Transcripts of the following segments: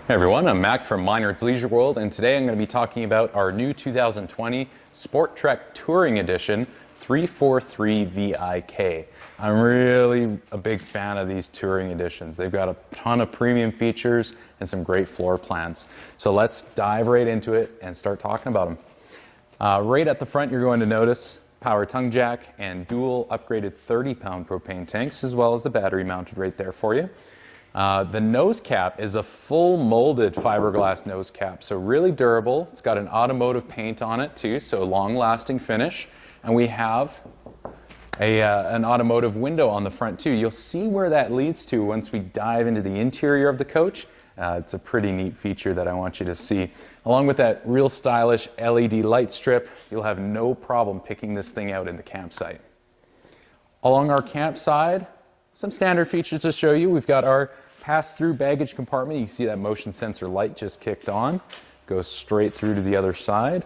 Hey everyone, I'm Mac from Minard's Leisure World, and today I'm going to be talking about our new 2020 Sporttrek Touring Edition 343 VIK. I'm really a big fan of these touring editions. They've got a ton of premium features and some great floor plans. So let's dive right into it and start talking about them. Right at the front you're going to notice power tongue jack and dual upgraded 30-pound propane tanks, as well as the battery mounted right there for you. The nose cap is a full molded fiberglass nose cap, so really durable. It's got an automotive paint on it too, so long-lasting finish. And we have an automotive window on the front too. You'll see where that leads to once we dive into the interior of the coach. It's a pretty neat feature that I want you to see. Along with that real stylish LED light strip, you'll have no problem picking this thing out in the campsite. Along our camp side, some standard features to show you. We've got our pass-through baggage compartment. You can see that motion sensor light just kicked on. Goes straight through to the other side.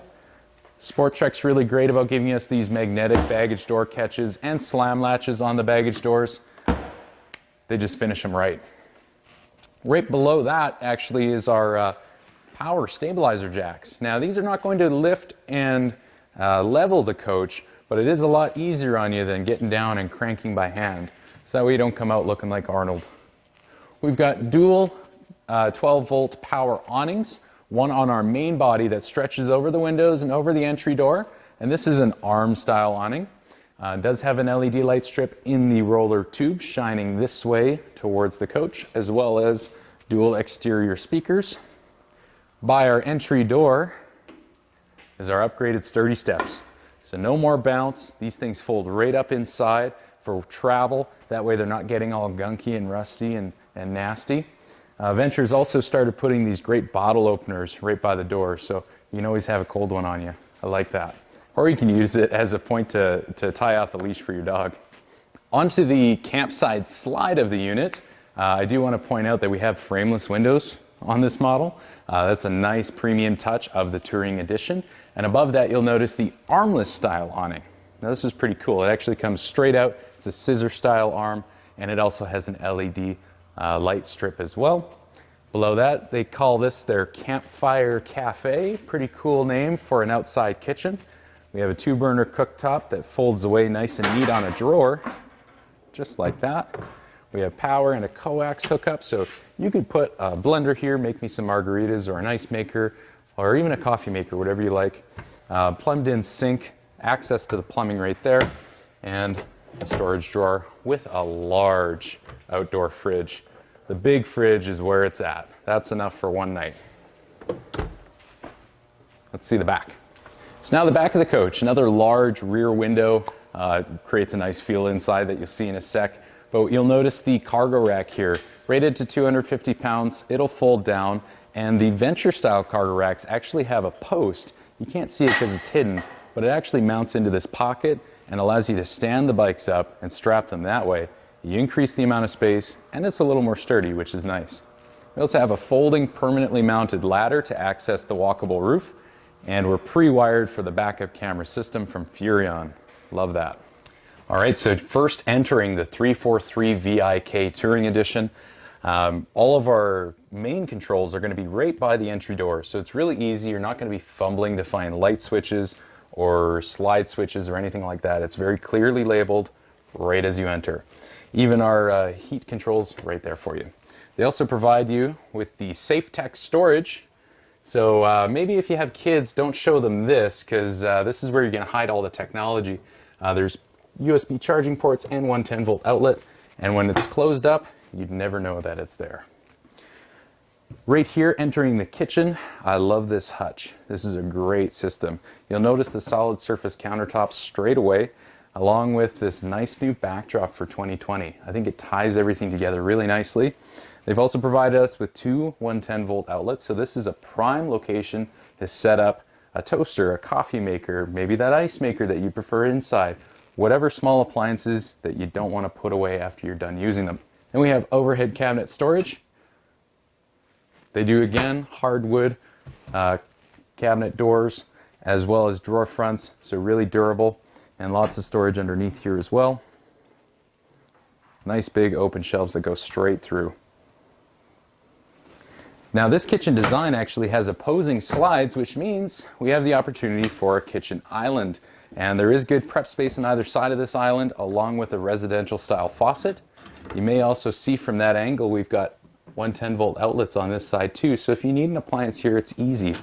Sporttrek's really great about giving us these magnetic baggage door catches and slam latches on the baggage doors. They just finish them right. Right below that actually is our power stabilizer jacks. Now these are not going to lift and level the coach, but it is a lot easier on you than getting down and cranking by hand. So that way you don't come out looking like Arnold. We've got dual 12-volt power awnings, one on our main body that stretches over the windows and over the entry door, and this is an arm-style awning. It does have an LED light strip in the roller tube shining this way towards the coach, as well as dual exterior speakers. By our entry door is our upgraded sturdy steps. So no more bounce. These things fold right up inside for travel. That way they're not getting all gunky and rusty and nasty. Venture's also started putting these great bottle openers right by the door, so you can always have a cold one on you. I like that. Or you can use it as a point to tie off the leash for your dog. Onto the campside slide of the unit, I do want to point out that we have frameless windows on this model. That's a nice premium touch of the Touring Edition. And above that you'll notice the armless style awning. Now this is pretty cool. It actually comes straight out. It's a scissor style arm, and it also has an LED light strip as well. Below that, they call this their Campfire Cafe. Pretty cool name for an outside kitchen. We have a 2-burner cooktop that folds away nice and neat on a drawer, just like that. We have power and a coax hookup, so you could put a blender here, make me some margaritas, or an ice maker, or even a coffee maker, whatever you like. Plumbed in sink, access to the plumbing right there, and a storage drawer with a large outdoor fridge. The big fridge is where it's at. That's enough for one night. Let's see the back. So now the back of the coach, another large rear window, creates a nice feel inside that you'll see in a sec. But you'll notice the cargo rack here, rated to 250 pounds. It'll fold down, and the Venture style cargo racks actually have a post. You can't see it because it's hidden, but it actually mounts into this pocket and allows you to stand the bikes up and strap them that way. You increase the amount of space, and it's a little more sturdy, which is nice. We also have a folding, permanently mounted ladder to access the walkable roof, and we're pre-wired for the backup camera system from Furrion. Love that. All right, so first entering the 343 VIK Touring Edition, all of our main controls are going to be right by the entry door, so it's really easy. You're not going to be fumbling to find light switches or slide switches or anything like that. It's very clearly labeled right as you enter. Even our heat controls right there for you. They also provide you with the SafeTech storage. So maybe if you have kids, don't show them this, because this is where you're going to hide all the technology. There's USB charging ports and one 10-volt outlet, and when it's closed up, you'd never know that it's there. Right here, entering the kitchen, I love this hutch. This is a great system. You'll notice the solid surface countertops straight away, along with this nice new backdrop for 2020. I think it ties everything together really nicely. They've also provided us with two 110-volt outlets, so this is a prime location to set up a toaster, a coffee maker, maybe that ice maker that you prefer inside, whatever small appliances that you don't want to put away after you're done using them. Then we have overhead cabinet storage. They do, again, hardwood cabinet doors, as well as drawer fronts, so really durable. And lots of storage underneath here as well. Nice big open shelves that go straight through. Now this kitchen design actually has opposing slides, which means we have the opportunity for a kitchen island. And there is good prep space on either side of this island, along with a residential style faucet. You may also see from that angle we've got 110-volt outlets on this side too, so if you need an appliance here, it's easy.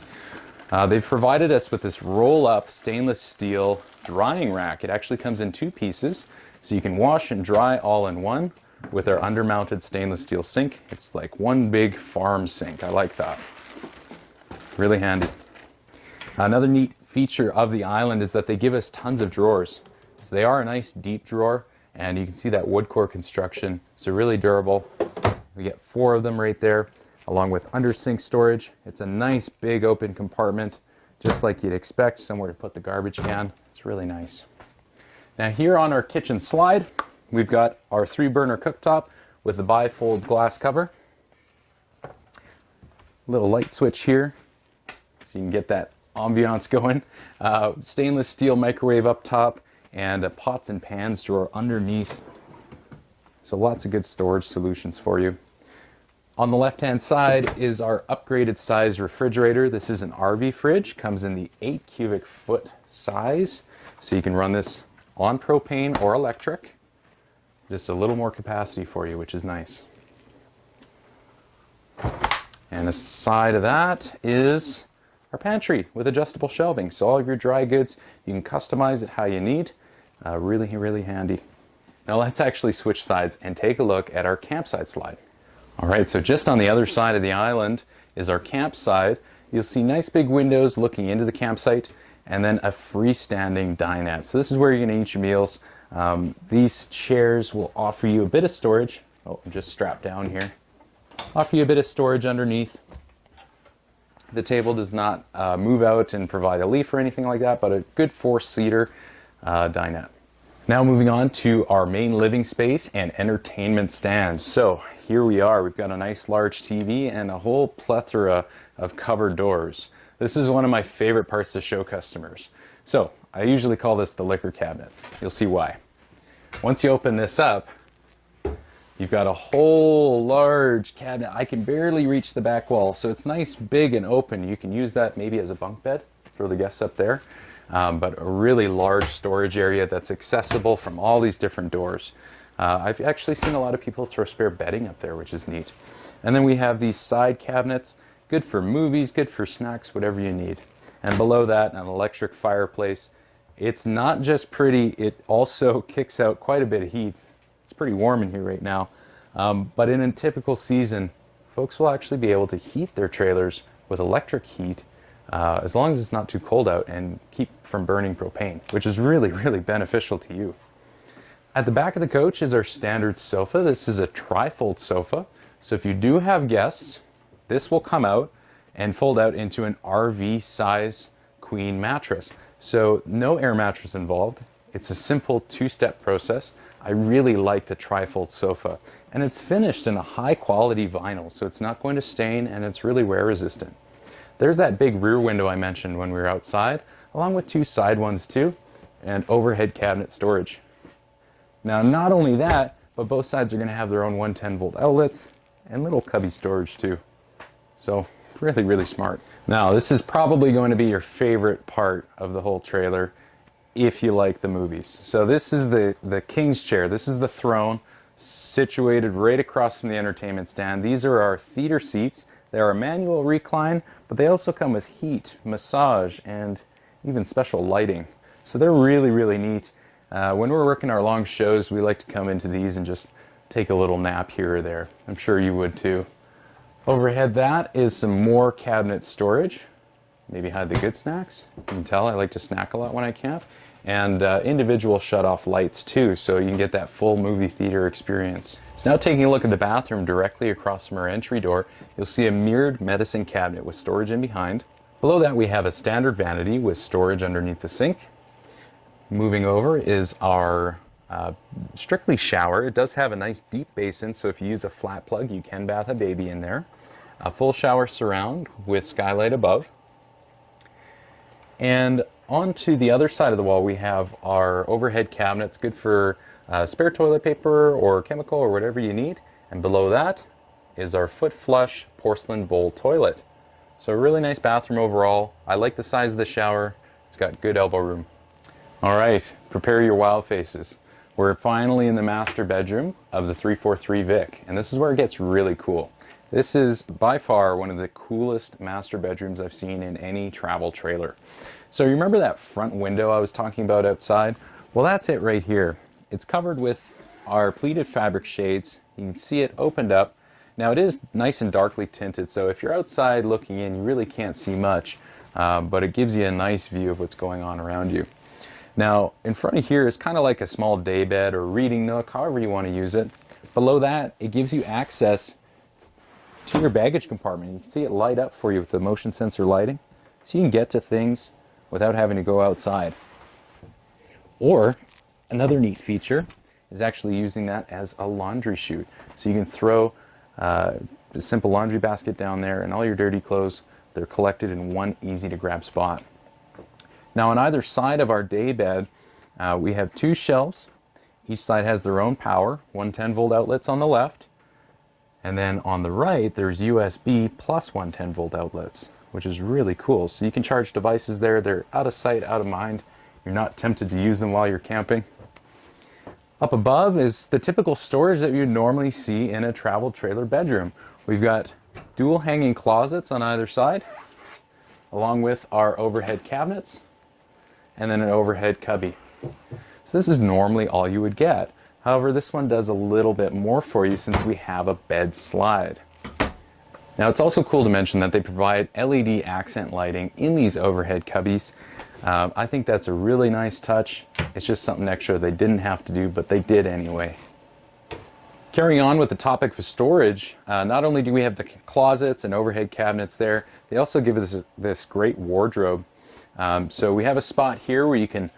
They've provided us with this roll-up stainless steel drying rack. It actually comes in 2 pieces, so you can wash and dry all in one with our undermounted stainless steel sink. It's like one big farm sink. I like that. Really handy. Another neat feature of the island is that they give us tons of drawers. So they are a nice deep drawer, and you can see that wood core construction, so really durable. We get 4 of them right there, along with under sink storage. It's a nice big open compartment, just like you'd expect, somewhere to put the garbage can. It's really nice. Now here on our kitchen slide, we've got our 3-burner cooktop with the bifold glass cover. Little light switch here, so you can get that ambiance going. Stainless steel microwave up top, and a pots and pans drawer underneath. So lots of good storage solutions for you. On the left-hand side is our upgraded size refrigerator. This is an RV fridge, comes in the 8 cubic foot size, so you can run this on propane or electric. Just a little more capacity for you, which is nice. And the side of that is our pantry with adjustable shelving. So all of your dry goods, you can customize it how you need. Really, really handy. Now let's actually switch sides and take a look at our campsite slide. All right, so just on the other side of the island is our campsite. You'll see nice big windows looking into the campsite, and then a freestanding dinette. So this is where you're going to eat your meals. These chairs will offer you a bit of storage. Oh, I'm just strapped down here. Offer you a bit of storage underneath. The table does not move out and provide a leaf or anything like that, but a good 4-seater dinette. Now moving on to our main living space and entertainment stand. So here we are. We've got a nice large TV and a whole plethora of cupboard doors. This is one of my favorite parts to show customers. So I usually call this the liquor cabinet. You'll see why. Once you open this up, you've got a whole large cabinet. I can barely reach the back wall, so it's nice, big, and open. You can use that maybe as a bunk bed, throw the guests up there. But a really large storage area that's accessible from all these different doors. I've actually seen a lot of people throw spare bedding up there, which is neat. And then we have these side cabinets, good for movies, good for snacks, whatever you need. And below that, an electric fireplace. It's not just pretty, it also kicks out quite a bit of heat. It's pretty warm in here right now. But in a typical season, folks will actually be able to heat their trailers with electric heat as long as it's not too cold out, and keep from burning propane, which is really, really beneficial to you. At the back of the coach is our standard sofa. This is a tri-fold sofa. So if you do have guests, this will come out and fold out into an RV size queen mattress. So no air mattress involved. It's a simple 2-step process. I really like the tri-fold sofa, and it's finished in a high quality vinyl, so it's not going to stain, and it's really wear resistant. There's that big rear window I mentioned when we were outside, along with 2 side ones too, and overhead cabinet storage. Now not only that, but both sides are going to have their own 110-volt outlets and little cubby storage too. So really, really smart. Now this is probably going to be your favorite part of the whole trailer if you like the movies. So this is the king's chair. This is the throne, situated right across from the entertainment stand. These are our theater seats. They are a manual recline, but they also come with heat, massage, and even special lighting. So they're really, really neat. When we're working our long shows, we like to come into these and just take a little nap here or there. I'm sure you would too. Overhead that is some more cabinet storage. Maybe hide the good snacks. You can tell I like to snack a lot when I camp. And individual shut-off lights too, so you can get that full movie theater experience. So now taking a look at the bathroom directly across from our entry door, you'll see a mirrored medicine cabinet with storage in behind. Below that we have a standard vanity with storage underneath the sink. Moving over is our strictly shower. It does have a nice deep basin, so if you use a flat plug you can bath a baby in there. A full shower surround with skylight above. And onto the other side of the wall we have our overhead cabinets, good for spare toilet paper or chemical or whatever you need. And below that, is our foot flush porcelain bowl toilet. So a really nice bathroom overall. I like the size of the shower. It's got good elbow room. All right, prepare your wow faces. We're finally in the master bedroom of the 343 Vic, and this is where it gets really cool. This is by far one of the coolest master bedrooms I've seen in any travel trailer. So you remember that front window I was talking about outside? Well, that's it right here. It's covered with our pleated fabric shades. You can see it opened up. Now it is nice and darkly tinted, so if you're outside looking in, you really can't see much, but it gives you a nice view of what's going on around you. Now, in front of here is kind of like a small day bed or reading nook, however you want to use it. Below that, it gives you access to your baggage compartment. You can see it light up for you with the motion sensor lighting, so you can get to things without having to go outside. Or, another neat feature is actually using that as a laundry chute. So you can throw a simple laundry basket down there, and all your dirty clothes, they're collected in one easy to grab spot. Now on either side of our day bed, we have two shelves. Each side has their own power, 110 volt outlets on the left, and then on the right there's USB plus 110 volt outlets, which is really cool. So you can charge devices there. They're out of sight, out of mind. You're not tempted to use them while you're camping. Up above is the typical storage that you'd normally see in a travel trailer bedroom. We've got dual hanging closets on either side, along with our overhead cabinets, and then an overhead cubby. So this is normally all you would get. However, this one does a little bit more for you since we have a bed slide. Now it's also cool to mention that they provide LED accent lighting in these overhead cubbies. I think that's a really nice touch. It's just something extra they didn't have to do, but they did anyway. Carrying on with the topic of storage, not only do we have the closets and overhead cabinets there, they also give us this great wardrobe. So we have a spot here where you can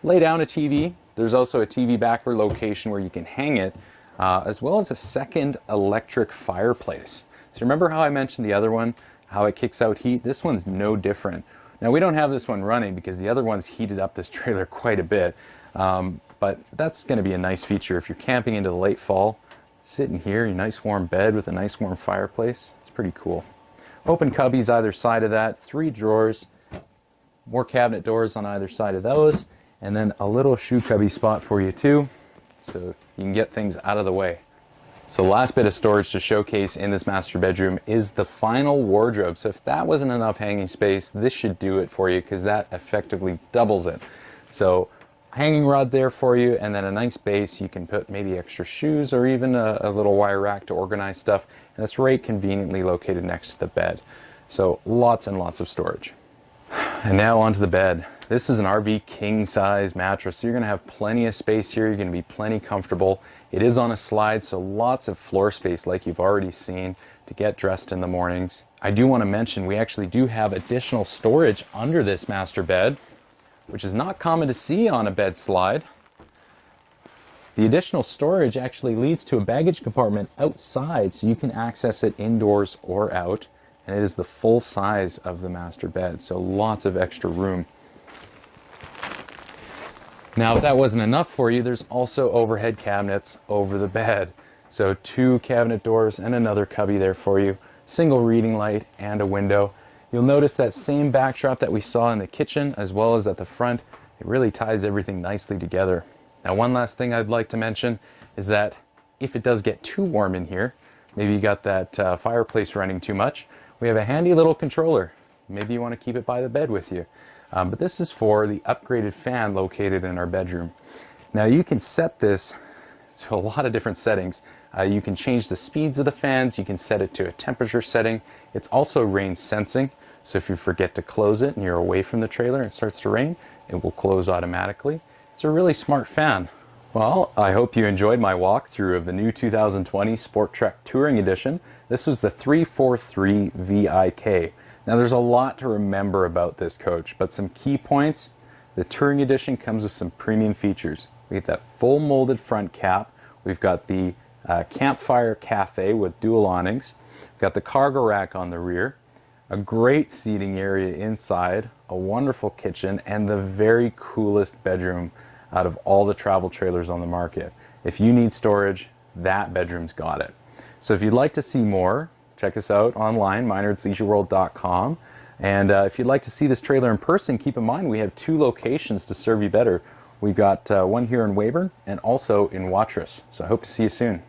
lay down a TV. There's also a TV backer location where you can hang it, as well as a second electric fireplace. So remember how I mentioned the other one, how it kicks out heat? This one's no different. Now we don't have this one running because the other one's heated up this trailer quite a bit, but that's going to be a nice feature if you're camping into the late fall. Sitting here, your nice warm bed with a nice warm fireplace, it's pretty cool. Open cubbies either side of that, 3 drawers, more cabinet doors on either side of those, and then a little shoe cubby spot for you too, so you can get things out of the way. So the last bit of storage to showcase in this master bedroom is the final wardrobe. So if that wasn't enough hanging space, this should do it for you because that effectively doubles it. So hanging rod there for you, and then a nice base. You can put maybe extra shoes or even a little wire rack to organize stuff, and it's right conveniently located next to the bed. So lots and lots of storage. And now onto the bed. This is an RV king size mattress, so you're going to have plenty of space here. You're going to be plenty comfortable. It is on a slide, so lots of floor space like you've already seen to get dressed in the mornings. I do want to mention we actually do have additional storage under this master bed, which is not common to see on a bed slide. The additional storage actually leads to a baggage compartment outside, so you can access it indoors or out, and it is the full size of the master bed, so lots of extra room. Now, if that wasn't enough for you, there's also overhead cabinets over the bed. So 2 cabinet doors and another cubby there for you, single reading light and a window. You'll notice that same backdrop that we saw in the kitchen as well as at the front. It really ties everything nicely together. Now, one last thing I'd like to mention is that if it does get too warm in here, maybe you got that fireplace running too much, we have a handy little controller. Maybe you want to keep it by the bed with you. But this is for the upgraded fan located in our bedroom. Now you can set this to a lot of different settings. You can change the speeds of the fans, you can set it to a temperature setting. It's also rain sensing, so if you forget to close it and you're away from the trailer and it starts to rain, it will close automatically. It's a really smart fan. Well, I hope you enjoyed my walkthrough of the new 2020 Sporttrek Touring Edition. This was the 343 VIK. Now there's a lot to remember about this coach, but some key points. The Touring Edition comes with some premium features. We get that full molded front cap. We've got the Campfire Cafe with dual awnings. We've got the cargo rack on the rear, a great seating area inside, a wonderful kitchen, and the very coolest bedroom out of all the travel trailers on the market. If you need storage, that bedroom's got it. So if you'd like to see more, check us out online, minardsleisureworld.com. And if you'd like to see this trailer in person, keep in mind we have 2 locations to serve you better. We've got one here in Weyburn and also in Watrous. So I hope to see you soon.